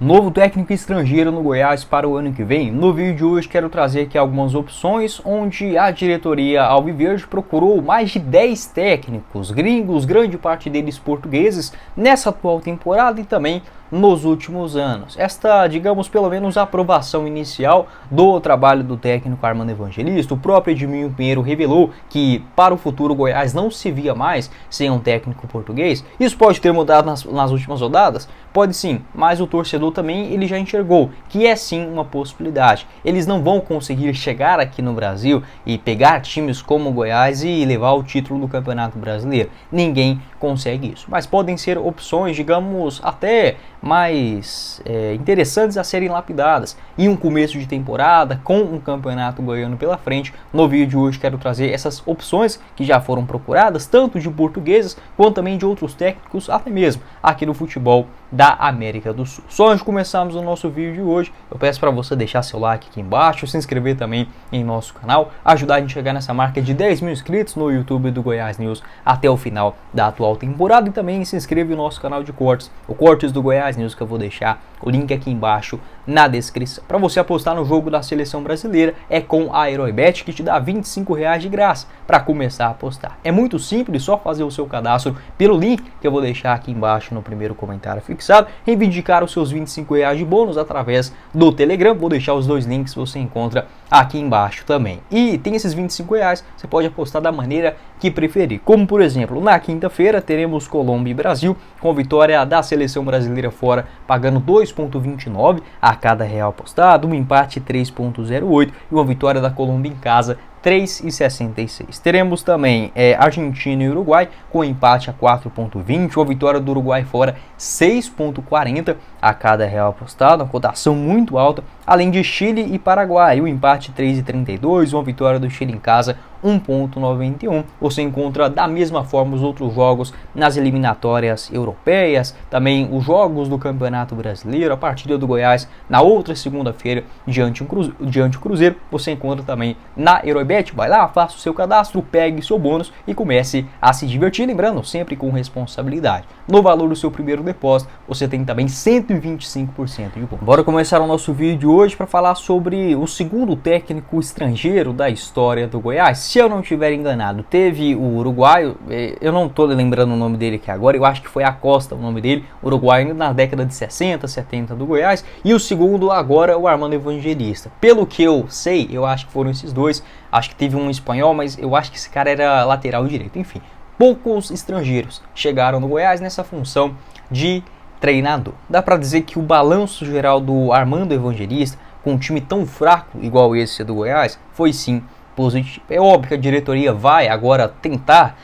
Novo técnico estrangeiro no Goiás para o ano que vem. No vídeo de hoje quero trazer aqui algumas opções onde a diretoria alviverde procurou mais de 10 técnicos gringos, grande parte deles portugueses, nessa atual temporada e também nos últimos anos. Esta, digamos, pelo menos a aprovação inicial do trabalho do técnico Armando Evangelista. O próprio Edminho Pinheiro revelou que para o futuro o Goiás não se via mais sem um técnico português. Isso pode ter mudado nas últimas rodadas? Pode sim, mas o torcedor também ele já enxergou que é sim uma possibilidade. Eles não vão conseguir chegar aqui no Brasil e pegar times como o Goiás e levar o título do Campeonato Brasileiro. Ninguém consegue isso, mas podem ser opções, digamos, até mais interessantes a serem lapidadas em um começo de temporada com um campeonato goiano pela frente. No vídeo de hoje quero trazer essas opções que já foram procuradas, tanto de portugueses quanto também de outros técnicos, até mesmo aqui no futebol da América do Sul. Só antes de começarmos o nosso vídeo de hoje, eu peço para você deixar seu like aqui embaixo, se inscrever também em nosso canal, ajudar a gente a chegar nessa marca de 10 mil inscritos no YouTube do Goiás News até o final da atual temporada, e também se inscreve no nosso canal de cortes, o Cortes do Goiás News, que eu vou deixar o link aqui embaixo na descrição. Para você apostar no jogo da seleção brasileira é com a Heroibet, que te dá R$25 de graça para começar a apostar. É muito simples, só fazer o seu cadastro pelo link que eu vou deixar aqui embaixo no primeiro comentário fixado, reivindicar os seus R$25 de bônus através do Telegram. Vou deixar os dois links, você encontra aqui embaixo também. E tem esses R$25, você pode apostar da maneira que preferir. Como por exemplo, na quinta-feira teremos Colômbia e Brasil, com vitória da seleção brasileira fora, pagando 2,29 a cada real apostado, um empate 3,08 e uma vitória da Colômbia em casa 3,66. Teremos também Argentina e Uruguai com empate a 4,20, uma vitória do Uruguai fora 6,40 a cada real apostado, uma cotação muito alta, além de Chile e Paraguai, um empate 3,32, uma vitória do Chile em casa 1,91. Você encontra da mesma forma os outros jogos nas eliminatórias europeias, também os jogos do Campeonato Brasileiro, a partida do Goiás na outra segunda-feira diante o Cruzeiro, você encontra também na Heroibet. Vai lá, faça o seu cadastro, pegue seu bônus e comece a se divertir, lembrando, sempre com responsabilidade. No valor do seu primeiro depósito, você tem também 125% de bônus. Bora começar o nosso vídeo de hoje para falar sobre o segundo técnico estrangeiro da história do Goiás. Se eu não estiver enganado, teve o uruguaio, eu não estou lembrando o nome dele aqui agora, eu acho que foi Acosta o nome dele, uruguaio na década de 60, 70 do Goiás, e o segundo agora o Armando Evangelista. Pelo que eu sei, eu acho que foram esses dois, acho que teve um espanhol, mas eu acho que esse cara era lateral direito, enfim. Poucos estrangeiros chegaram no Goiás nessa função de treinador. Dá para dizer que o balanço geral do Armando Evangelista, com um time tão fraco igual esse do Goiás, foi sim positivo. É óbvio que a diretoria vai agora tentar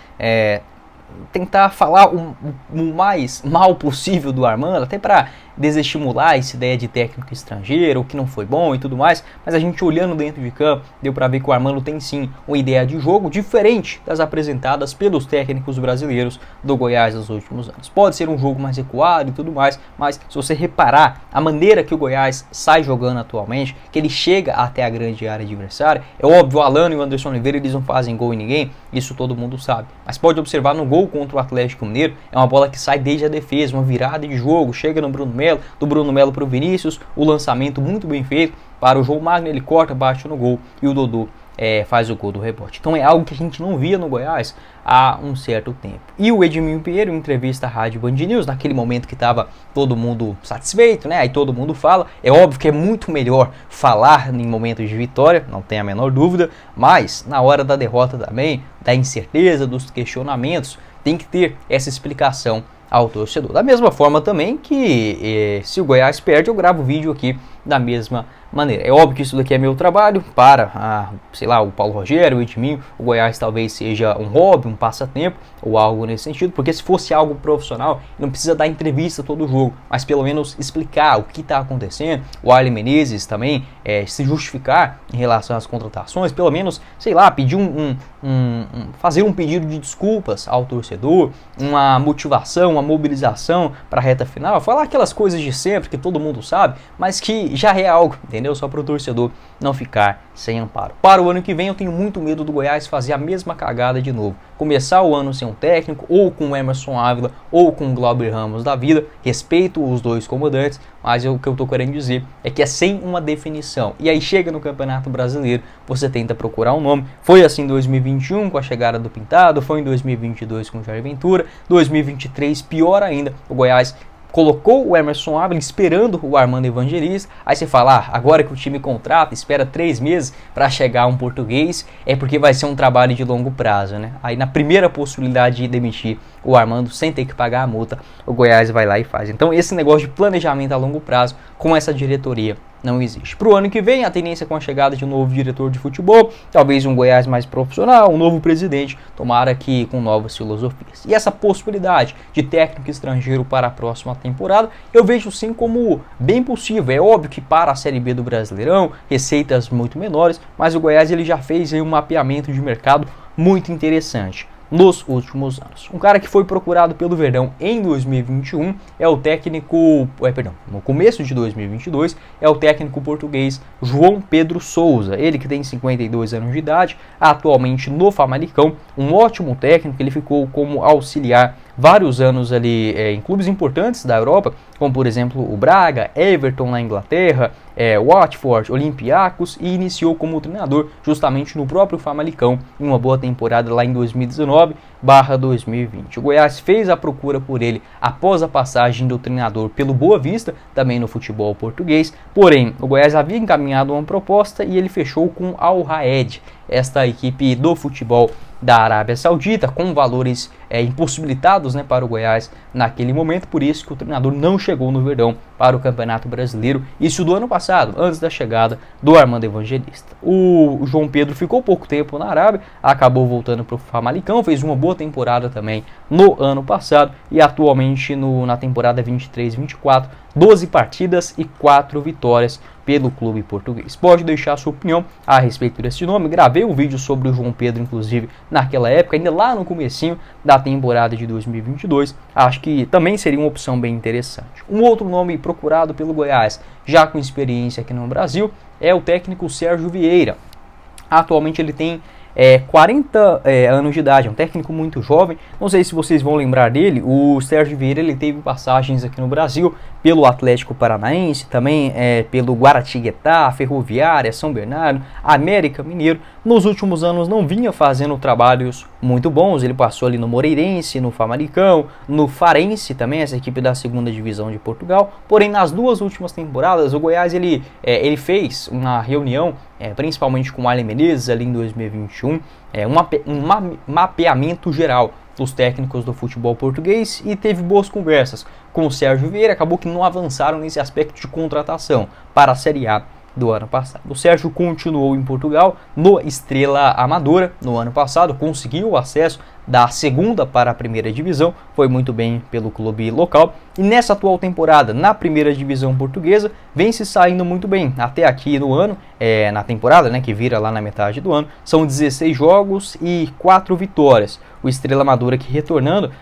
falar o mais mal possível do Armando, até para desestimular essa ideia de técnico estrangeiro, o que não foi bom e tudo mais, mas a gente olhando dentro de campo, deu para ver que o Armando tem sim uma ideia de jogo diferente das apresentadas pelos técnicos brasileiros do Goiás nos últimos anos. Pode ser um jogo mais recuado e tudo mais, mas se você reparar a maneira que o Goiás sai jogando atualmente, que ele chega até a grande área adversária, é óbvio, o Alano e o Anderson Oliveira, eles não fazem gol em ninguém, isso todo mundo sabe, mas pode observar no gol contra o Atlético Mineiro, é uma bola que sai desde a defesa, uma virada de jogo, chega no Bruno Melo, do Bruno Melo para o Vinícius, o lançamento muito bem feito para o João Magno, ele corta, bate no gol e o Dodô faz o gol do rebote. Então é algo que a gente não via no Goiás há um certo tempo. E o Edminho Pinheiro, em entrevista à Rádio Band News, naquele momento que estava todo mundo satisfeito, né? Aí todo mundo fala, é óbvio que é muito melhor falar em momentos de vitória, não tem a menor dúvida, mas na hora da derrota também, da incerteza, dos questionamentos, tem que ter essa explicação ao torcedor. Da mesma forma também que se o Goiás perde, eu gravo vídeo aqui da mesma maneira. É óbvio que isso daqui é meu trabalho para, sei lá, o Paulo Rogério, o Edminho, o Goiás talvez seja um hobby, um passatempo ou algo nesse sentido, porque se fosse algo profissional, não precisa dar entrevista todo jogo, mas pelo menos explicar o que está acontecendo, o Arlen Menezes também se justificar em relação às contratações, pelo menos, sei lá, pedir fazer um pedido de desculpas ao torcedor, uma motivação, uma mobilização para a reta final, falar aquelas coisas de sempre que todo mundo sabe, mas que já é algo, entendeu? entendeu? Só para o torcedor não ficar sem amparo. Para o ano que vem eu tenho muito medo do Goiás fazer a mesma cagada de novo. Começar o ano sem um técnico, ou com o Emerson Ávila, ou com o Glauber Ramos da vida. Respeito os dois comandantes, mas o que eu tô querendo dizer é que é sem uma definição. E aí chega no Campeonato Brasileiro, você tenta procurar um nome. Foi assim em 2021 com a chegada do Pintado, foi em 2022 com o Jair Ventura, 2023 pior ainda, o Goiás colocou o Emerson Ávila esperando o Armando Evangelista. Aí você fala, agora que o time contrata, espera 3 meses para chegar um português, é porque vai ser um trabalho de longo prazo, né? Aí na primeira possibilidade de demitir o Armando sem ter que pagar a multa, o Goiás vai lá e faz. Então esse negócio de planejamento a longo prazo com essa diretoria não existe. Para o ano que vem, a tendência com a chegada de um novo diretor de futebol, talvez um Goiás mais profissional, um novo presidente, tomara que com novas filosofias. E essa possibilidade de técnico estrangeiro para a próxima temporada, eu vejo sim como bem possível. É óbvio que para a Série B do Brasileirão, receitas muito menores, mas o Goiás ele já fez aí um mapeamento de mercado muito interessante nos últimos anos. Um cara que foi procurado pelo Verdão em 2021 é o técnico, no começo de 2022, é o técnico português João Pedro Souza. Ele que tem 52 anos de idade, atualmente no Famalicão, um ótimo técnico, ele ficou como auxiliar vários anos ali em clubes importantes da Europa, como por exemplo o Braga, Everton na Inglaterra, Watford, Olympiacos, e iniciou como treinador justamente no próprio Famalicão em uma boa temporada lá em 2019/2020. O Goiás fez a procura por ele após a passagem do treinador pelo Boa Vista, também no futebol português, porém o Goiás havia encaminhado uma proposta e ele fechou com Al Raed, esta equipe do futebol da Arábia Saudita, com valores impossibilitados, né, para o Goiás naquele momento, por isso que o treinador não chegou no Verdão para o Campeonato Brasileiro, isso do ano passado, antes da chegada do Armando Evangelista. O João Pedro ficou pouco tempo na Arábia, acabou voltando para o Famalicão, fez uma boa temporada também no ano passado e atualmente na temporada 23/24, 12 partidas e 4 vitórias pelo clube português. Pode deixar sua opinião a respeito desse nome. Gravei um vídeo sobre o João Pedro, inclusive, naquela época, ainda lá no comecinho da temporada de 2022. Acho que também seria uma opção bem interessante. Um outro nome procurado pelo Goiás, já com experiência aqui no Brasil, é o técnico Sérgio Vieira. Atualmente ele tem 40 anos de idade, é um técnico muito jovem. Não sei se vocês vão lembrar dele. O Sérgio Vieira ele teve passagens aqui no Brasil pelo Atlético Paranaense, também pelo Guaratinguetá, Ferroviária, São Bernardo, América Mineiro. Nos últimos anos não vinha fazendo trabalhos muito bons. Ele passou ali no Moreirense, no Famalicão, no Farense também, essa equipe da segunda divisão de Portugal. Porém, nas duas últimas temporadas, o Goiás ele fez uma reunião, principalmente com o Arlen Menezes ali em 2021, um mapeamento geral dos técnicos do futebol português e teve boas conversas com o Sérgio Vieira. Acabou que não avançaram nesse aspecto de contratação para a Série A do ano passado. O Sérgio continuou em Portugal no Estrela Amadora no ano passado, conseguiu o acesso da segunda para a primeira divisão, foi muito bem pelo clube local e nessa atual temporada na primeira divisão portuguesa vem se saindo muito bem. Até aqui no ano, na temporada, né, que vira lá na metade do ano, são 16 jogos e 4 vitórias. O Estrela Amadora que retornando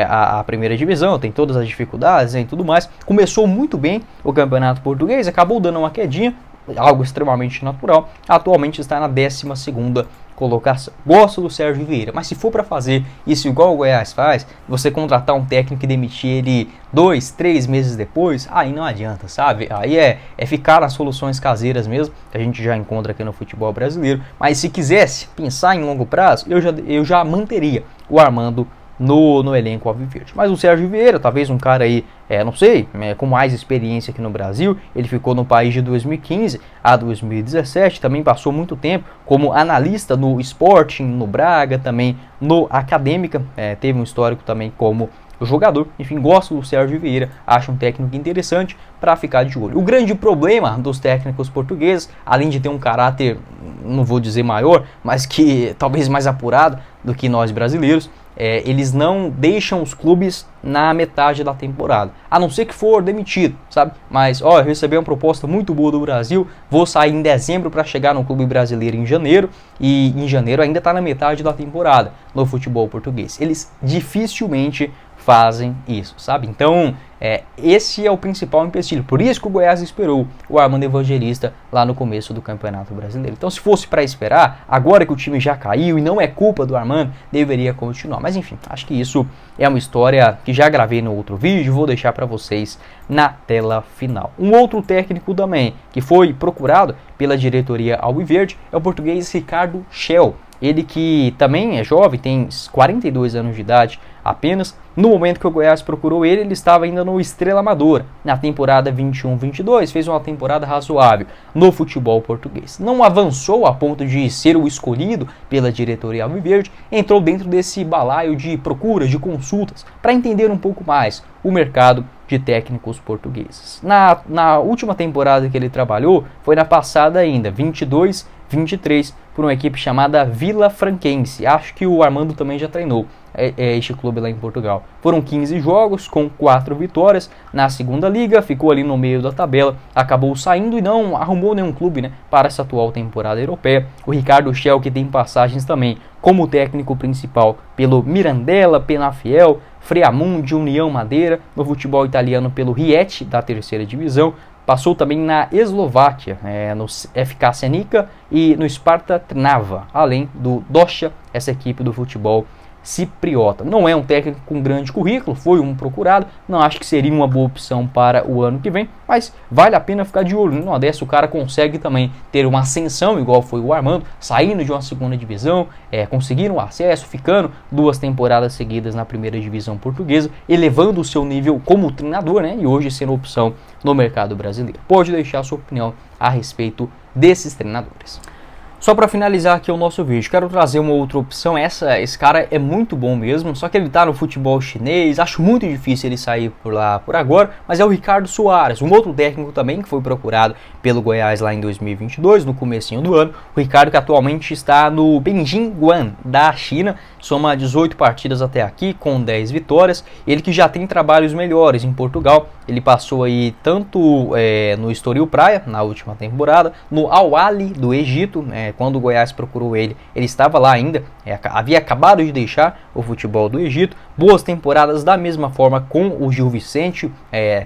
à primeira divisão, tem todas as dificuldades e tudo mais, começou muito bem o campeonato português, acabou dando uma quedinha, algo extremamente natural, atualmente está na 12ª colocação. Gosto do Sérgio Vieira, mas se for para fazer isso igual o Goiás faz, você contratar um técnico e demitir ele 2, 3 meses depois, aí não adianta, sabe? Aí é ficar nas soluções caseiras mesmo, que a gente já encontra aqui no futebol brasileiro, mas se quisesse pensar em longo prazo, eu já manteria o Armando no elenco alviverde. Mas o Sérgio Vieira, talvez um cara aí, não sei, com mais experiência aqui no Brasil, ele ficou no país de 2015 a 2017, também passou muito tempo como analista no Sporting, no Braga, também no Acadêmica, teve um histórico também como jogador. Enfim, gosto do Sérgio Vieira, acho um técnico interessante para ficar de olho. O grande problema dos técnicos portugueses, além de ter um caráter, não vou dizer maior, mas que talvez mais apurado do que nós brasileiros, eles não deixam os clubes na metade da temporada, a não ser que for demitido, sabe? Mas, eu recebi uma proposta muito boa do Brasil, vou sair em dezembro para chegar no clube brasileiro em janeiro, e em janeiro ainda está na metade da temporada no futebol português. Eles dificilmente fazem isso, sabe? Então, esse é o principal empecilho. Por isso que o Goiás esperou o Armando Evangelista lá no começo do Campeonato Brasileiro. Então, se fosse para esperar, agora que o time já caiu e não é culpa do Armando, deveria continuar. Mas enfim, acho que isso é uma história que já gravei no outro vídeo, vou deixar para vocês na tela final. Um outro técnico também que foi procurado pela diretoria alviverde é o português Ricardo Schell. Ele que também é jovem, tem 42 anos de idade apenas. No momento que o Goiás procurou ele, ele estava ainda no Estrela Amadora. Na temporada 21-22, fez uma temporada razoável no futebol português. Não avançou a ponto de ser o escolhido pela diretoria alviverde, entrou dentro desse balaio de procuras, de consultas, para entender um pouco mais o mercado de técnicos portugueses. Na última temporada que ele trabalhou, foi na passada ainda, 22-23, por uma equipe chamada Vila Franquense. Acho que o Armando também já treinou este clube lá em Portugal. Foram 15 jogos com 4 vitórias na segunda liga, ficou ali no meio da tabela, acabou saindo e não arrumou nenhum clube, né, para essa atual temporada europeia. O Ricardo Schell, que tem passagens também como técnico principal pelo Mirandela, Penafiel, Friamundi, União Madeira, no futebol italiano pelo Rieti, da terceira divisão. Passou também na Eslováquia, no FK Senica e no Sparta Trnava, além do Doša, essa equipe do futebol cipriota. Não é um técnico com grande currículo, foi um procurado, não acho que seria uma boa opção para o ano que vem, mas vale a pena ficar de olho. Numa dessa o cara consegue também ter uma ascensão, igual foi o Armando, saindo de uma segunda divisão, conseguindo acesso, ficando 2 temporadas seguidas na primeira divisão portuguesa, elevando o seu nível como treinador, né, e hoje sendo opção no mercado brasileiro. Pode deixar a sua opinião a respeito desses treinadores. Só para finalizar aqui o nosso vídeo, quero trazer uma outra opção. Esse cara é muito bom mesmo, só que ele tá no futebol chinês, acho muito difícil ele sair por lá por agora, mas é o Ricardo Soares, um outro técnico também que foi procurado pelo Goiás lá em 2022, no comecinho do ano. O Ricardo que atualmente está no Beijing Guan, da China, soma 18 partidas até aqui, com 10 vitórias, ele que já tem trabalhos melhores em Portugal. Ele passou aí tanto no Estoril Praia, na última temporada, no Al Ahly do Egito, quando o Goiás procurou ele, ele estava lá ainda, havia acabado de deixar o futebol do Egito. Boas temporadas da mesma forma com o Gil Vicente,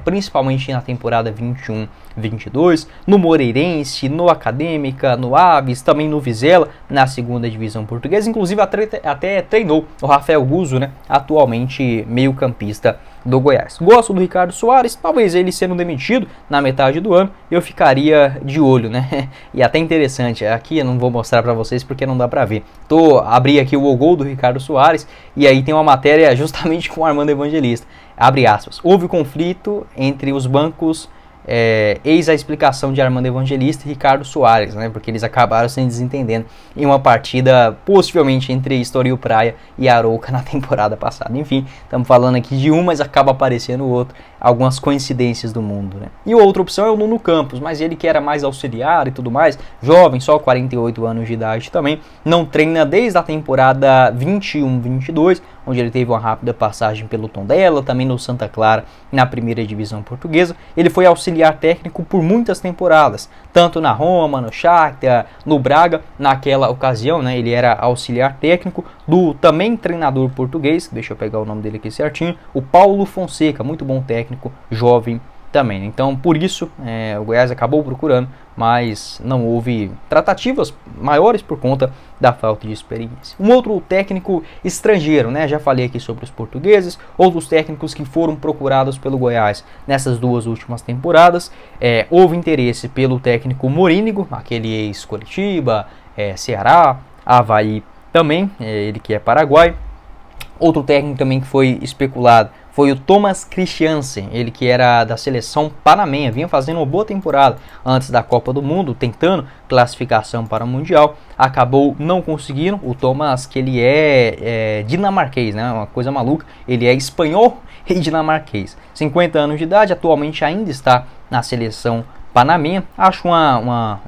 principalmente na temporada 21-22, no Moreirense, no Acadêmica, no Aves, também no Vizela, na segunda divisão portuguesa. Inclusive até treinou o Rafael Guzzo, né, atualmente meio campista do Goiás. Gosto do Ricardo Soares, talvez ele sendo demitido na metade do ano, eu ficaria de olho, né? E até interessante, aqui eu não vou mostrar para vocês porque não dá para ver. Abri aqui o gol do Ricardo Soares e aí tem uma matéria justamente com o Armando Evangelista. Abre aspas. Houve conflito entre os bancos, eis a explicação de Armando Evangelista e Ricardo Soares, né, porque eles acabaram se desentendendo em uma partida possivelmente entre Estoril Praia e Arouca na temporada passada. Enfim, estamos falando aqui de um, mas acaba aparecendo o outro, algumas coincidências do mundo, né. E outra opção é o Nuno Campos, mas ele que era mais auxiliar e tudo mais, jovem, só 48 anos de idade também, não treina desde a temporada 21-22, onde ele teve uma rápida passagem pelo Tondela, também no Santa Clara, na primeira divisão portuguesa. Ele foi auxiliar técnico por muitas temporadas, tanto na Roma, no Shakhtar, no Braga. Naquela ocasião, né, ele era auxiliar técnico do também treinador português, deixa eu pegar o nome dele aqui certinho, o Paulo Fonseca, muito bom técnico, jovem também. Então, por isso, o Goiás acabou procurando, mas não houve tratativas maiores por conta da falta de experiência. Um outro técnico estrangeiro, né? Já falei aqui sobre os portugueses, outros técnicos que foram procurados pelo Goiás nessas 2 últimas temporadas. Houve interesse pelo técnico Morínigo, aquele ex-Coritiba, Ceará, Avaí também, ele que é paraguaio. Outro técnico também que foi especulado foi o Thomas Christiansen, ele que era da seleção panamenha, vinha fazendo uma boa temporada antes da Copa do Mundo, tentando classificação para o Mundial, acabou não conseguindo. O Thomas, que ele é dinamarquês, né, uma coisa maluca, ele é espanhol e dinamarquês, 50 anos de idade, atualmente ainda está na seleção panamenha. Acho uma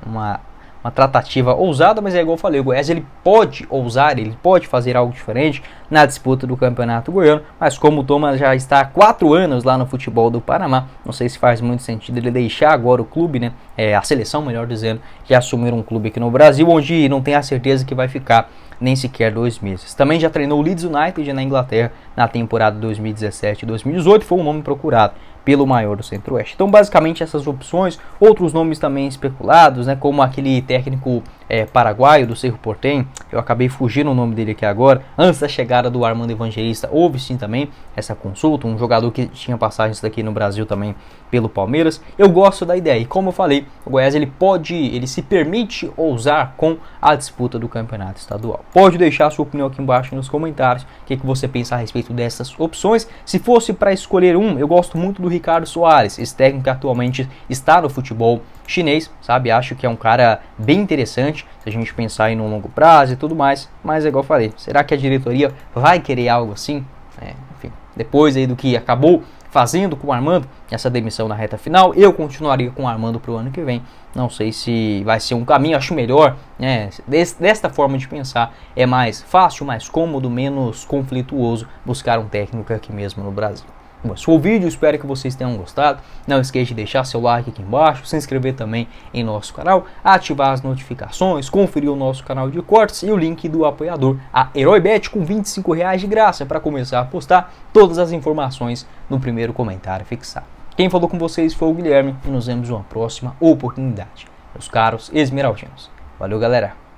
uma tratativa ousada, mas é igual eu falei, o Goiás ele pode ousar, ele pode fazer algo diferente na disputa do Campeonato Goiano, mas como o Thomas já está há 4 anos lá no futebol do Panamá, não sei se faz muito sentido ele deixar agora o clube, né, a seleção, melhor dizendo, e assumir um clube aqui no Brasil, onde não tem a certeza que vai ficar nem sequer 2 meses. Também já treinou o Leeds United na Inglaterra na temporada 2017-2018, foi um nome procurado pelo maior do Centro-Oeste. Então, basicamente, essas opções, outros nomes também especulados, né, como aquele técnico paraguaio do Cerro Porteño, eu acabei fugindo o nome dele aqui agora, antes da chegada do Armando Evangelista, houve sim também essa consulta, um jogador que tinha passagens daqui no Brasil também pelo Palmeiras. Eu gosto da ideia, e como eu falei, o Goiás ele se permite ousar com a disputa do campeonato estadual. Pode deixar a sua opinião aqui embaixo nos comentários, o que você pensa a respeito dessas opções. Se fosse para escolher um, eu gosto muito do Ricardo Soares, esse técnico que atualmente está no futebol chinês, sabe? Acho que é um cara bem interessante, se a gente pensar em um longo prazo e tudo mais, mas é igual eu falei, será que a diretoria vai querer algo assim? Enfim, depois aí do que acabou fazendo com o Armando, essa demissão na reta final, eu continuaria com o Armando para o ano que vem. Não sei se vai ser um caminho, acho melhor, né? Desta forma de pensar, é mais fácil, mais cômodo, menos conflituoso buscar um técnico aqui mesmo no Brasil. Bom, esse foi o vídeo, espero que vocês tenham gostado. Não esqueça de deixar seu like aqui embaixo, se inscrever também em nosso canal, ativar as notificações, conferir o nosso canal de cortes e o link do apoiador, a HeróiBet, com R$25 de graça para começar a postar todas as informações no primeiro comentário fixado. Quem falou com vocês foi o Guilherme e nos vemos em uma próxima oportunidade. Meus caros esmeraldinos. Valeu, galera!